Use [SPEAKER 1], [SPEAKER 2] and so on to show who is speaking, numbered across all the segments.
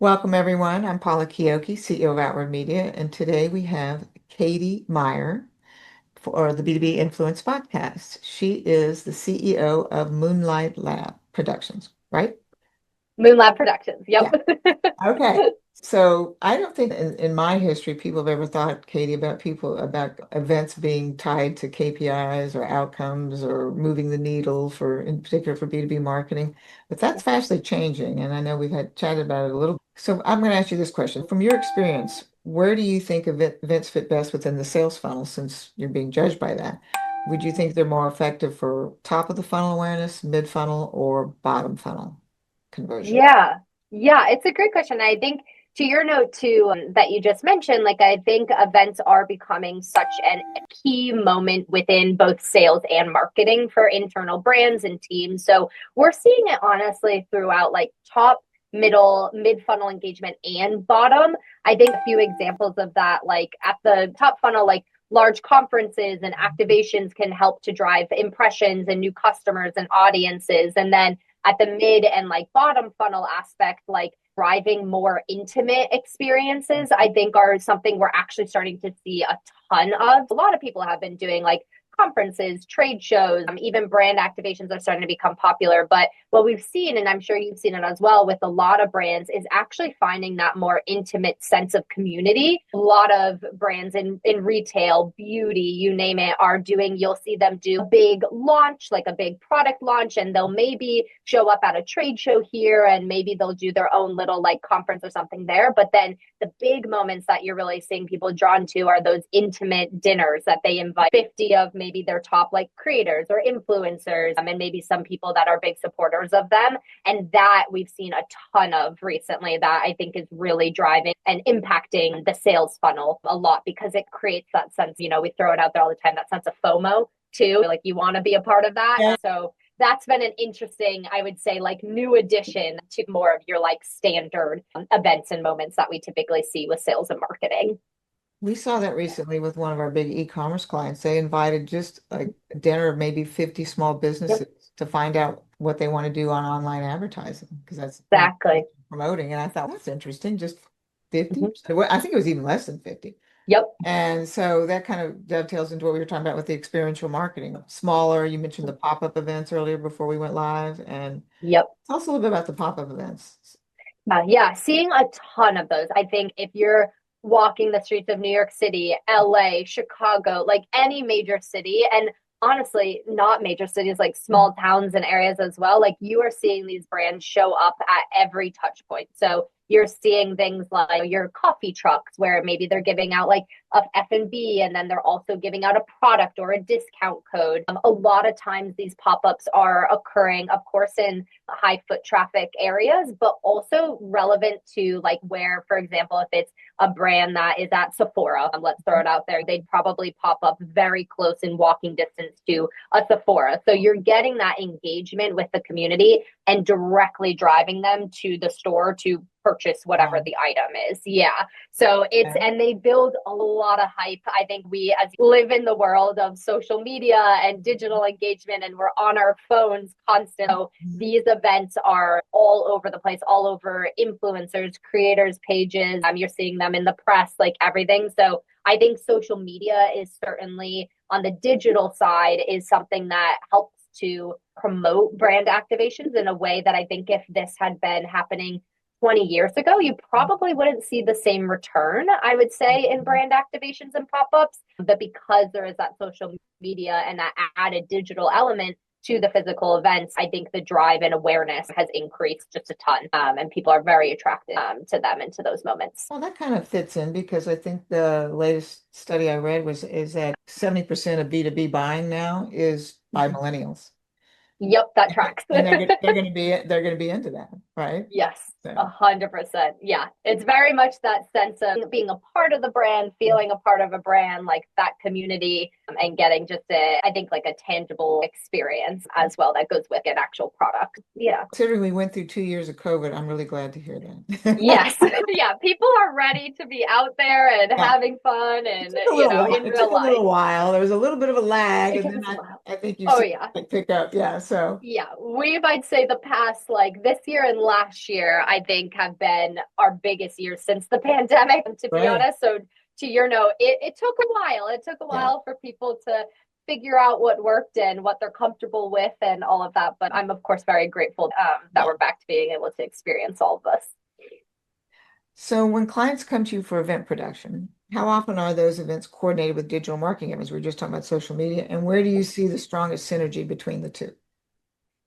[SPEAKER 1] Welcome, everyone. I'm Paula Kioki, CEO of Outward Media, and today we have Katie Meyer for the B2B Influence podcast. She is the CEO of Moonlight Lab Productions, right?
[SPEAKER 2] MoonLab Productions. Yep.
[SPEAKER 1] Yeah. Okay. So I don't think in my history people have ever thought, Katie, about events being tied to KPIs or outcomes or moving the needle for, in particular for B2B marketing. But that's fastly changing. And I know we've had chatted about it a little. So I'm going to ask you this question. From your experience, where do you think events fit best within the sales funnel since you're being judged by that? Would you think they're more effective for top of the funnel awareness, mid funnel, or bottom funnel conversion?
[SPEAKER 2] Yeah. Yeah. It's a great question. I think to your note too, that you just mentioned, like I think events are becoming such a key moment within both sales and marketing for internal brands and teams. So we're seeing it honestly throughout like top, middle, mid funnel engagement and bottom. I think a few examples of that, like at the top funnel, like large conferences and activations can help to drive impressions and new customers and audiences. And then at the mid and like bottom funnel aspect, like driving more intimate experiences, I think are something we're actually starting to see a ton of. A lot of people have been doing like conferences, trade shows, even brand activations are starting to become popular. But what we've seen, and I'm sure you've seen it as well with a lot of brands, is actually finding that more intimate sense of community. A lot of brands in retail, beauty, you name it, are doing, you'll see them do a big launch, like a big product launch, and they'll maybe show up at a trade show here and maybe they'll do their own little like conference or something there. But then the big moments that you're really seeing people drawn to are those intimate dinners that they invite 50 of maybe their top like creators or influencers, and maybe some people that are big supporters of them. And that we've seen a ton of recently that I think is really driving and impacting the sales funnel a lot because it creates that sense, we throw it out there all the time, that sense of FOMO too, like you want to be a part of that.
[SPEAKER 1] Yeah.
[SPEAKER 2] So that's been an interesting, I would say, like new addition to more of your like standard events and moments that we typically see with sales and marketing.
[SPEAKER 1] We saw that recently with one of our big e-commerce clients. They invited just a dinner of maybe 50 small
[SPEAKER 2] Yep,
[SPEAKER 1] businesses to find out what they want to do on online advertising because that's
[SPEAKER 2] exactly.
[SPEAKER 1] promoting. And I thought that's interesting, just 50.
[SPEAKER 2] Mhm.
[SPEAKER 1] I think it was even less than 50.
[SPEAKER 2] Yep.
[SPEAKER 1] And so that kind of dovetails into what we were talking about with the experiential marketing. Smaller, you mentioned the pop-up events earlier before we went live. And
[SPEAKER 2] Yep.
[SPEAKER 1] tell us a little bit about the pop-up events.
[SPEAKER 2] Yeah, seeing a ton of those. I think if you're walking the streets of New York City, LA, Chicago, like any major city, and honestly, not major cities, like small towns and areas as well, like you are seeing these brands show up at every touch point. So you're seeing things like your coffee trucks where maybe they're giving out like a F&B and then they're also giving out a product or a discount code. A lot of times these pop-ups are occurring, of course, in high foot traffic areas, but also relevant to like where, for example, if it's a brand that is at Sephora, let's throw it out there, they'd probably pop up very close in walking distance to a Sephora. So you're getting that engagement with the community and directly driving them to the store to purchase whatever
[SPEAKER 1] Wow.
[SPEAKER 2] the item is. Yeah. So it's,
[SPEAKER 1] Yeah.
[SPEAKER 2] and they build a lot of hype. I think we as live in the world of social media and digital engagement and we're on our phones constantly. So these events are all over the place, all over influencers, creators pages. You're seeing them in the press, like everything. So I think social media is certainly on the digital side is something that helps to promote brand activations in a way that I think if this had been happening 20 years ago, you probably wouldn't see the same return, I would say, in brand activations and pop ups. But because there is that social media and that added digital element to the physical events, I think the drive and awareness has increased just a ton. And people are very attracted to them and to those moments.
[SPEAKER 1] Well, that kind of fits in because I think the latest study I read was is that 70% of B2B buying now is by millennials.
[SPEAKER 2] Yep, that tracks.
[SPEAKER 1] And they're gonna be into that, right?
[SPEAKER 2] Yes,
[SPEAKER 1] So
[SPEAKER 2] 100%. Yeah, it's very much that sense of being a part of the brand, feeling a part of a brand, like that community, and getting just I think like a tangible experience as well that goes with an actual product. Yeah.
[SPEAKER 1] considering we went through 2 years of COVID, I'm really glad to hear that.
[SPEAKER 2] Yes. Yeah. People are ready to be out there and
[SPEAKER 1] Yeah.
[SPEAKER 2] having fun
[SPEAKER 1] It
[SPEAKER 2] and,
[SPEAKER 1] took a little while.
[SPEAKER 2] in
[SPEAKER 1] It took
[SPEAKER 2] real
[SPEAKER 1] a little
[SPEAKER 2] life.
[SPEAKER 1] while. There was a little bit of a lag,
[SPEAKER 2] It
[SPEAKER 1] and
[SPEAKER 2] took
[SPEAKER 1] then
[SPEAKER 2] us a while.
[SPEAKER 1] I think you've
[SPEAKER 2] Oh
[SPEAKER 1] seen
[SPEAKER 2] yeah.
[SPEAKER 1] it pick up. Yeah. So,
[SPEAKER 2] Yeah, we might say the past, like this year and last year, I think have been our biggest years since the pandemic, to be
[SPEAKER 1] right.
[SPEAKER 2] honest. So, to your note, it took a while. It took a
[SPEAKER 1] Yeah.
[SPEAKER 2] while for people to figure out what worked and what they're comfortable with and all of that. But I'm, of course, very grateful that
[SPEAKER 1] Yeah.
[SPEAKER 2] we're back to being able to experience all of this.
[SPEAKER 1] So when clients come to you for event production, how often are those events coordinated with digital marketing efforts? We are just talking about social media. And where do you see the strongest synergy between the two?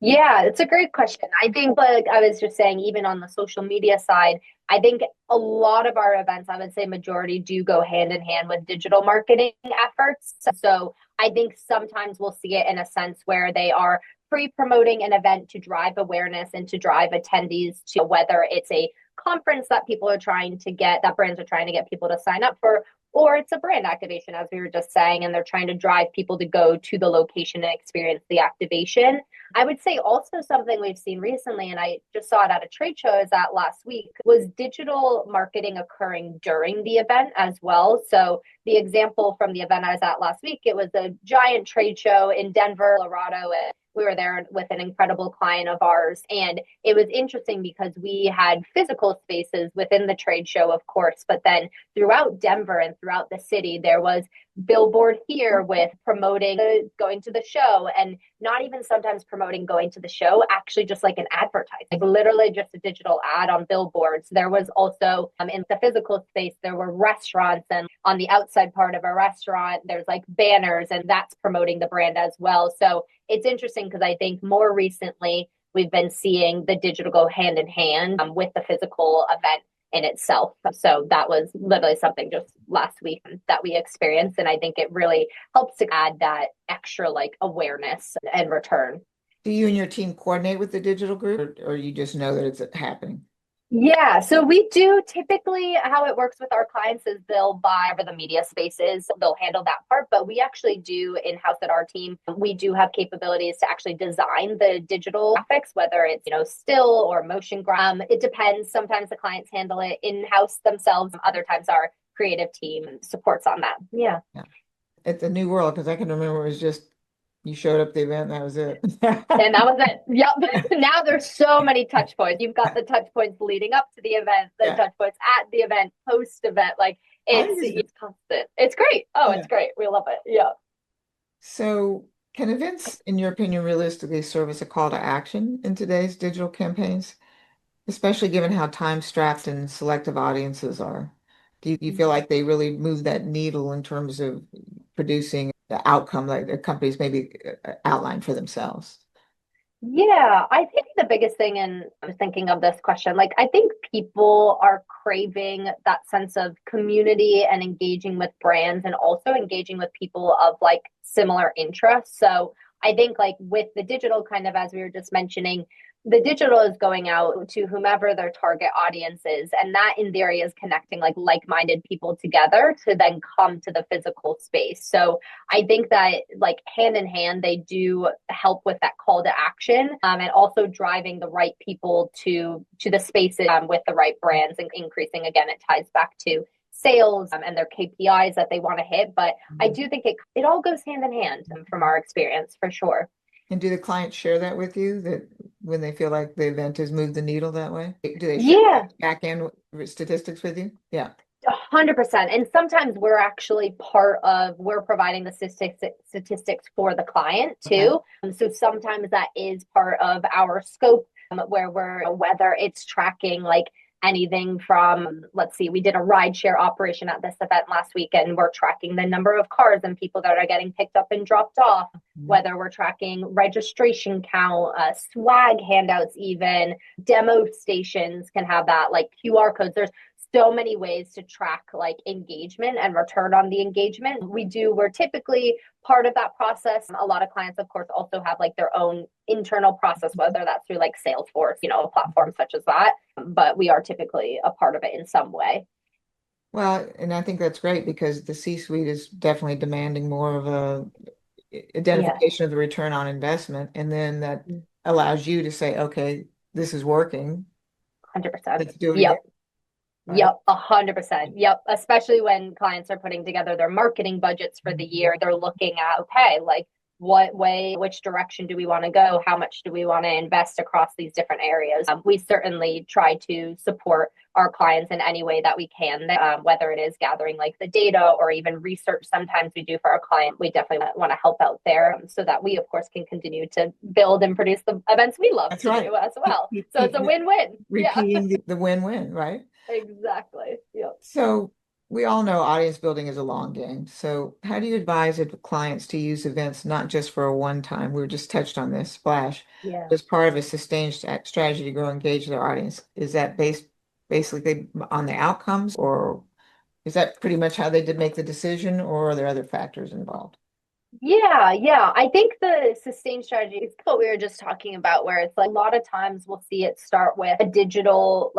[SPEAKER 2] Yeah, it's a great question. I think, like I was just saying, even on the social media side, I think a lot of our events, I would say majority do go hand in hand with digital marketing efforts. So I think sometimes we'll see it in a sense where they are pre-promoting an event to drive awareness and to drive attendees to whether it's a conference that people are trying to get, that brands are trying to get people to sign up for, or it's a brand activation, as we were just saying, and they're trying to drive people to go to the location and experience the activation. I would say also something we've seen recently, and I just saw it at a trade show I was at last week, was digital marketing occurring during the event as well. So the example from the event I was at last week, it was a giant trade show in Denver, Colorado. And we were there with an incredible client of ours. And it was interesting because we had physical spaces within the trade show, of course, but then throughout Denver and throughout the city, there was billboard here with promoting going to the show, and not even sometimes promoting going to the show, actually just like an advertising, like literally just a digital ad on billboards. There was also in the physical space, there were restaurants, and on the outside part of a restaurant, there's like banners, and that's promoting the brand as well. So it's interesting because I think more recently we've been seeing the digital go hand in hand with the physical event in itself. So that was literally something just last week that we experienced. And I think it really helps to add that extra like awareness and return.
[SPEAKER 1] Do you and your team coordinate with the digital group, or you just know that it's happening?
[SPEAKER 2] Yeah, so we do typically how it works with our clients is they'll buy over the media spaces, they'll handle that part, but we actually do in-house at our team. We do have capabilities to actually design the digital graphics, whether it's, still or motion gram. It depends. Sometimes the clients handle it in-house themselves. Other times our creative team supports on that. Yeah.
[SPEAKER 1] Yeah. It's a new world because I can remember it was just you showed up at the event and that was it.
[SPEAKER 2] And that was it. Yep. Now there's so many touch points. You've got the touch points leading up to the event, the
[SPEAKER 1] Yeah.
[SPEAKER 2] touch points at the event, post event. Like
[SPEAKER 1] I think it's
[SPEAKER 2] it's constant. It's great. Oh,
[SPEAKER 1] yeah.
[SPEAKER 2] it's great. We love it. Yeah.
[SPEAKER 1] So, can events, in your opinion, realistically serve as a call to action in today's digital campaigns, especially given how time-strapped and selective audiences are? Do you feel like they really move that needle in terms of producing the outcome that the companies maybe outline for themselves?
[SPEAKER 2] Yeah, I think the biggest thing, and I was thinking of this question, like I think people are craving that sense of community and engaging with brands and also engaging with people of like similar interests. So I think like with the digital kind of as we were just mentioning, the digital is going out to whomever their target audience is. And that in theory is connecting like-minded people together to then come to the physical space. So I think that like hand in hand, they do help with that call to action and also driving the right people to the spaces with the right brands and increasing again. It ties back to sales and their KPIs that they want to hit. But I do think it all goes hand in hand from our experience for sure.
[SPEAKER 1] And do the clients share that with you that when they feel like the event has moved the needle that way? Do they share
[SPEAKER 2] Yeah,
[SPEAKER 1] back end statistics with you? Yeah.
[SPEAKER 2] 100%. And sometimes we're actually we're providing the statistics for the client
[SPEAKER 1] Okay.
[SPEAKER 2] too. So sometimes that is part of our scope where whether it's tracking like anything from, let's see, we did a ride share operation at this event last week, and we're tracking the number of cars and people that are getting picked up and dropped off,
[SPEAKER 1] Mhm.
[SPEAKER 2] whether we're tracking registration count, swag handouts, even demo stations can have that, like QR codes. There's so many ways to track like engagement and return on the engagement. We're typically part of that process. A lot of clients, of course, also have like their own internal process, whether that's through like Salesforce, a platform such as that. But we are typically a part of it in some way.
[SPEAKER 1] Well, and I think that's great because the C-suite is definitely demanding more of a
[SPEAKER 2] Yeah.
[SPEAKER 1] identification of the return on investment, and then that allows you to say, okay, this is working.
[SPEAKER 2] 100%.
[SPEAKER 1] Let's do it again,
[SPEAKER 2] Yep.
[SPEAKER 1] right?
[SPEAKER 2] Yep, 100%. Yep. Especially when clients are putting together their marketing budgets for the year, they're looking at, okay, like which direction do we want to go? How much do we want to invest across these different areas? We certainly try to support our clients in any way that we can, whether it is gathering like the data or even research sometimes we do for our client. We definitely want to help out there so that we, of course, can continue to build and produce the events we love
[SPEAKER 1] That's
[SPEAKER 2] to
[SPEAKER 1] right.
[SPEAKER 2] do as well. So it's
[SPEAKER 1] Keep
[SPEAKER 2] a win-win. Yeah,
[SPEAKER 1] repeating the win-win, right?
[SPEAKER 2] exactly. Yeah.
[SPEAKER 1] So we all know audience building is a long game. So how do you advise clients to use events not just for a one time? We were just touched on this splash,
[SPEAKER 2] Yeah.
[SPEAKER 1] but as part of a sustained strategy to grow engage their audience. Is that based basically on the outcomes, or is that pretty much how they did make the decision, or are there other factors involved?
[SPEAKER 2] Yeah. I think the sustained strategy is what we were just talking about, where it's like a lot of times we'll see it start with a digital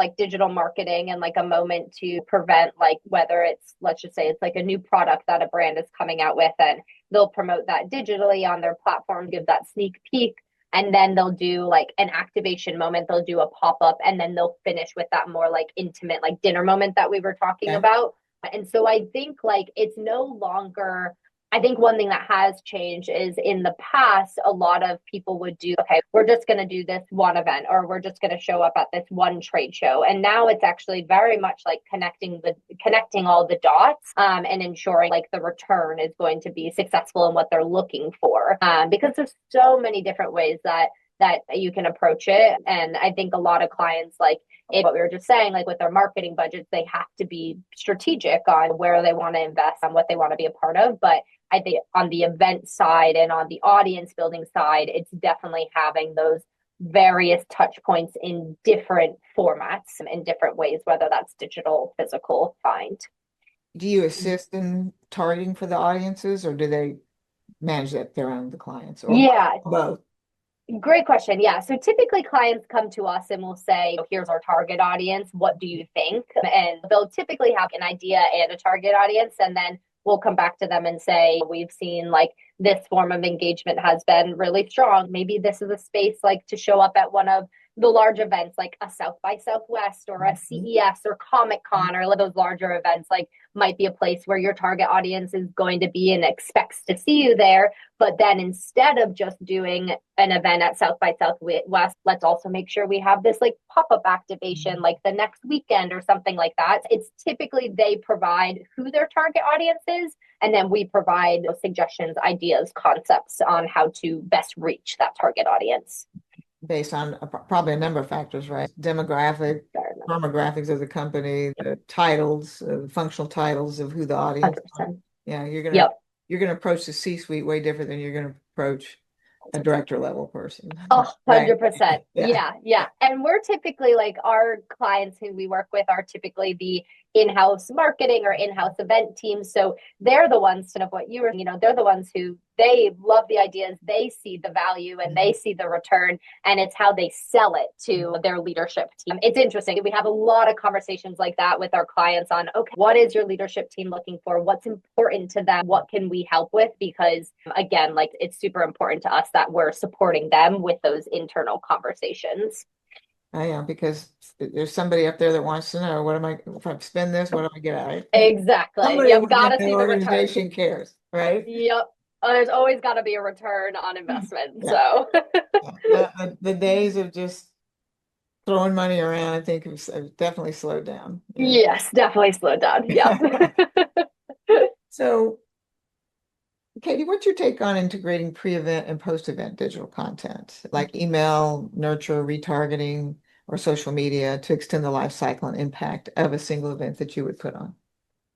[SPEAKER 2] marketing and like a moment to prevent, like whether it's, let's just say it's like a new product that a brand is coming out with, and they'll promote that digitally on their platform, give that sneak peek. And then they'll do like an activation moment, they'll do a pop up, and then they'll finish with that more like intimate, like dinner moment that we were talking
[SPEAKER 1] Yeah.
[SPEAKER 2] about. And so I think like it's no longer, I think one thing that has changed is in the past, a lot of people would do, okay, we're just going to do this one event, or we're just going to show up at this one trade show. And now it's actually very much like connecting all the dots, and ensuring like the return is going to be successful in what they're looking for. Because there's so many different ways that you can approach it. And I think a lot of clients, like what we were just saying, like with their marketing budgets, they have to be strategic on where they want to invest, on what they want to be a part of. But I think on the event side and on the audience building side, it's definitely having those various touch points in different formats, in different ways, whether that's digital, physical, find.
[SPEAKER 1] Do you assist in targeting for the audiences, or do they manage that their own the clients, or
[SPEAKER 2] Yeah,
[SPEAKER 1] both?
[SPEAKER 2] great question. Yeah. So typically clients come to us and will say, here's our target audience. What do you think? And they'll typically have an idea and a target audience. And then we'll come back to them and say, we've seen like this form of engagement has been really strong. Maybe this is a space like to show up at one of the large events like a South by Southwest or a
[SPEAKER 1] Mhm.
[SPEAKER 2] CES or Comic Con, or those larger events, like might be a place where your target audience is going to be and expects to see you there. But then instead of just doing an event at South by Southwest, let's also make sure we have this like pop-up activation like the next weekend or something like that. It's typically they provide who their target audience is, and then we provide suggestions, ideas, concepts on how to best reach that target audience.
[SPEAKER 1] Based on probably a number of factors, right? Demographic, firmographics of the company, the titles, functional titles of who the audience are.
[SPEAKER 2] 100%.
[SPEAKER 1] Yeah,
[SPEAKER 2] Yep.
[SPEAKER 1] you're gonna approach the C-suite way different than you're gonna approach a director level person,
[SPEAKER 2] Oh,
[SPEAKER 1] right?
[SPEAKER 2] 100%.
[SPEAKER 1] Yeah.
[SPEAKER 2] Yeah. And we're typically like our clients who we work with are typically the in-house marketing or in-house event teams. So they're the ones, sort of what you were, they're the ones who they love the ideas, they see the value and they see the return, and it's how they sell it to their leadership team. It's interesting. We have a lot of conversations like that with our clients on, okay, what is your leadership team looking for? What's important to them? What can we help with? Because again, like it's super important to us that we're supporting them with those internal conversations.
[SPEAKER 1] I am, because there's somebody up there that wants to know, what am I, if I spend this, what do I get out of it?
[SPEAKER 2] Exactly.
[SPEAKER 1] Somebody
[SPEAKER 2] Yep.
[SPEAKER 1] within
[SPEAKER 2] Gotta
[SPEAKER 1] the
[SPEAKER 2] see the return.
[SPEAKER 1] organization cares, right?
[SPEAKER 2] Yep. There's always got to be a return on investment.
[SPEAKER 1] Yeah.
[SPEAKER 2] So,
[SPEAKER 1] The days of just throwing money around, I think have definitely slowed down. Yeah.
[SPEAKER 2] yes, definitely slow down. Yep.
[SPEAKER 1] So, Katie, what's your take on integrating pre-event and post-event digital content, like email, nurture, retargeting, or social media to extend the life cycle and impact of a single event that you would put on?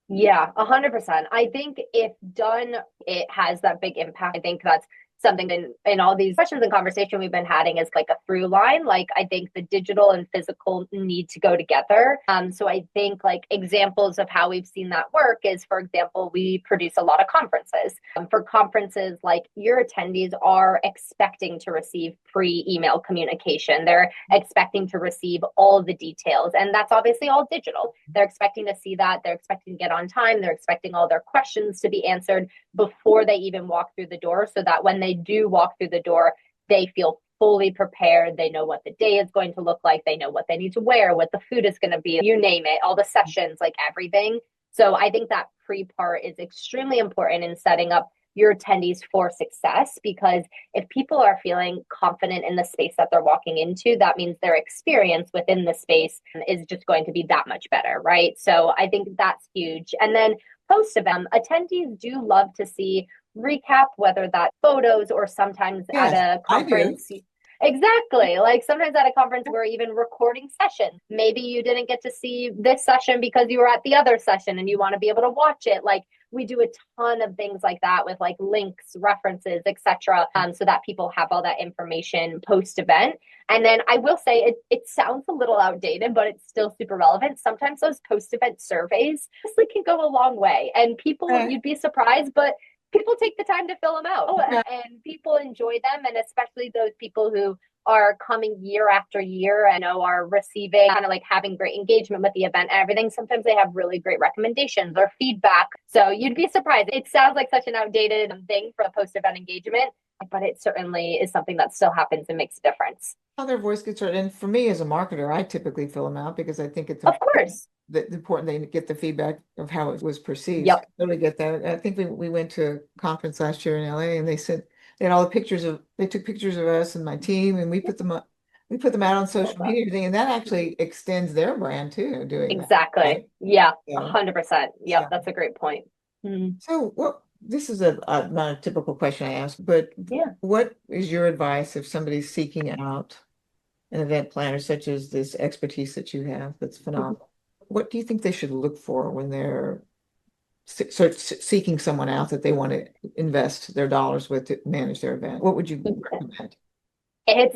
[SPEAKER 2] Yeah, 100%. I think if done, it has that big impact. I think that's something in all these questions and conversation we've been having is like a through line. Like I think the digital and physical need to go together. So I think like examples of how we've seen that work is, for example, we produce a lot of conferences. For conferences, like your attendees are expecting to receive pre-email communication. They're expecting to receive all the details, and that's obviously all digital. They're expecting to see that. They're expecting to get on time. They're expecting all their questions to be answered before they even walk through the door, so that when they do walk through the door, they feel fully prepared. They know what the day is going to look like. They know what they need to wear, what the food is going to be, you name it, all the sessions, like everything. So I think that pre part is extremely important in setting up your attendees for success, because if people are feeling confident in the space that they're walking into, that means their experience within the space is just going to be that much better, right? So I think that's huge. And then post event, attendees do love to see recap, whether that's photos or sometimes at
[SPEAKER 1] Yes,
[SPEAKER 2] a
[SPEAKER 1] I do.
[SPEAKER 2] conference. Exactly. Like sometimes at a conference, we're even recording sessions. Maybe you didn't get to see this session because you were at the other session and you want to be able to watch it. Like we do a ton of things like that with like links, references, etc., so that people have all that information post event. And then I will say it sounds a little outdated, but it's still super relevant. Sometimes those post event surveys honestly can go a long way, and people,
[SPEAKER 1] Okay.
[SPEAKER 2] you'd be surprised, but people take the time to fill them out,
[SPEAKER 1] Okay.
[SPEAKER 2] and people enjoy them, and especially those people who are coming year after year and are receiving kind of like having great engagement with the event and everything. Sometimes they have really great recommendations or feedback. So you'd be surprised. It sounds like such an outdated thing for a post event engagement, but it certainly is something that still happens and makes a difference.
[SPEAKER 1] How their voice gets heard. And for me as a marketer, I typically fill them out because I think it's
[SPEAKER 2] Of course.
[SPEAKER 1] important they get the feedback of how it was perceived. So
[SPEAKER 2] Yep.
[SPEAKER 1] I totally get that. I think we went to a conference last year in LA and they had all the pictures they took pictures of us and my team and we put them out on social media and everything, and that actually extends their brand too, doing that.
[SPEAKER 2] Exactly.
[SPEAKER 1] Right.
[SPEAKER 2] Yeah.
[SPEAKER 1] So,
[SPEAKER 2] 100%. Yep.
[SPEAKER 1] so,
[SPEAKER 2] That's a great point. Mhm.
[SPEAKER 1] so what this is not a typical question I ask, but
[SPEAKER 2] Yeah.
[SPEAKER 1] what is your advice if somebody's seeking out an event planner such as this expertise that you have that's
[SPEAKER 2] Mhm.
[SPEAKER 1] phenomenal? What do you think they should look for when they're seeking someone out that they want to invest their dollars with to manage their event? What would you recommend?
[SPEAKER 2] It's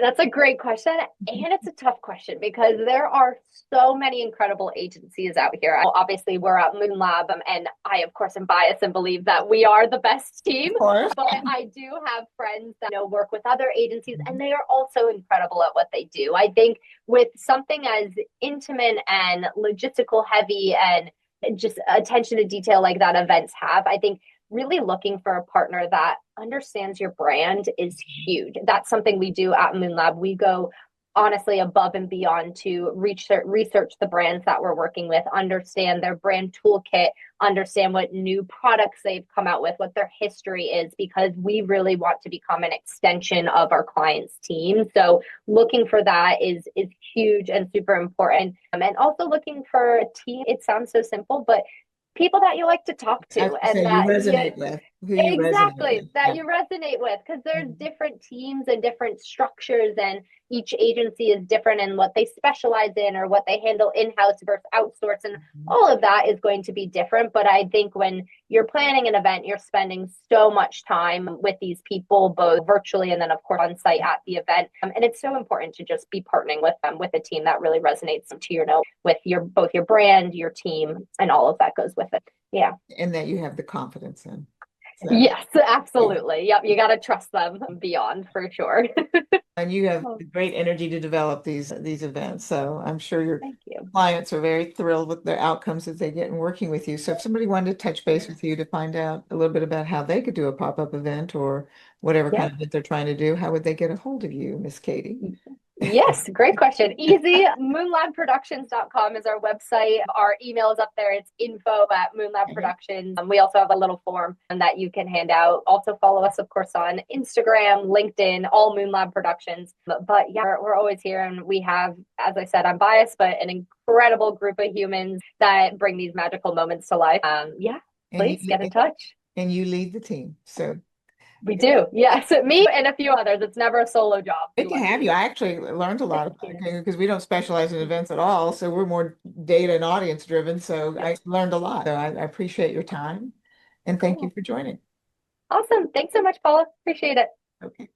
[SPEAKER 2] that's a great question, and it's a tough question because there are so many incredible agencies out here. Obviously, we're at MoonLab, and I, of course, am biased and believe that we are the best team.
[SPEAKER 1] Of course.
[SPEAKER 2] But I do have friends that work with other agencies, and they are also incredible at what they do. I think with something as intimate and logistical heavy and just attention to detail like that events have, I think really looking for a partner that understands your brand is huge. That's something we do at MoonLab. We go honestly above and beyond to research the brands that we're working with, understand their brand toolkit, understand what new products they've come out with, what their history is, because we really want to become an extension of our clients' team. So looking for that is huge and super important. And also looking for a team. It sounds so simple, but people that you like to talk
[SPEAKER 1] I
[SPEAKER 2] to
[SPEAKER 1] have to
[SPEAKER 2] and
[SPEAKER 1] say you
[SPEAKER 2] that
[SPEAKER 1] resonate with who you resonate
[SPEAKER 2] exactly,
[SPEAKER 1] with.
[SPEAKER 2] that
[SPEAKER 1] Yeah.
[SPEAKER 2] you resonate with, because there's
[SPEAKER 1] Mhm.
[SPEAKER 2] different teams and different structures, and each agency is different in what they specialize in or what they handle in-house versus outsource, and
[SPEAKER 1] Mhm.
[SPEAKER 2] all of that is going to be different. But I think when you're planning an event, you're spending so much time with these people, both virtually and then of course on site at the event, and it's so important to just be partnering with them, with a team that really resonates to with your both your brand, your team, and all of that goes with it. Yeah.
[SPEAKER 1] And that you have the confidence in. So,
[SPEAKER 2] Yes,
[SPEAKER 1] yeah.
[SPEAKER 2] absolutely. Yep, you got to trust them beyond for sure.
[SPEAKER 1] And you have
[SPEAKER 2] Oh,
[SPEAKER 1] great energy to develop these events. So I'm sure your
[SPEAKER 2] thank you.
[SPEAKER 1] clients are very thrilled with the outcomes that they get in working with you. So if somebody wanted to touch base with you to find out a little bit about how they could do a pop-up event or whatever
[SPEAKER 2] Yeah.
[SPEAKER 1] kind of event they're trying to do, how would they get a hold of you, Miss Katie?
[SPEAKER 2] Yes, great question. Easy. Moonlabproductions.com is our website. Our email is up there. It's info at Moonlab
[SPEAKER 1] Okay.
[SPEAKER 2] Productions. We also have a little form that you can hand out. Also follow us, of course, on Instagram, LinkedIn, all Moonlab Productions. But yeah, we're always here. And we have, as I said, I'm biased, but an incredible group of humans that bring these magical moments to life. Yeah,
[SPEAKER 1] And
[SPEAKER 2] please get in touch.
[SPEAKER 1] you lead the team. So
[SPEAKER 2] We do. Yes, me and a few others. It's never a solo job.
[SPEAKER 1] good to have you. I actually learned a lot
[SPEAKER 2] Thank
[SPEAKER 1] about
[SPEAKER 2] you.
[SPEAKER 1] it because we don't specialize in events at all. So we're more data and audience driven. So
[SPEAKER 2] Yep.
[SPEAKER 1] I learned a lot. So I appreciate your time and thank you
[SPEAKER 2] Cool.
[SPEAKER 1] for joining.
[SPEAKER 2] Awesome. Thanks so much, Paula. Appreciate it.
[SPEAKER 1] Okay.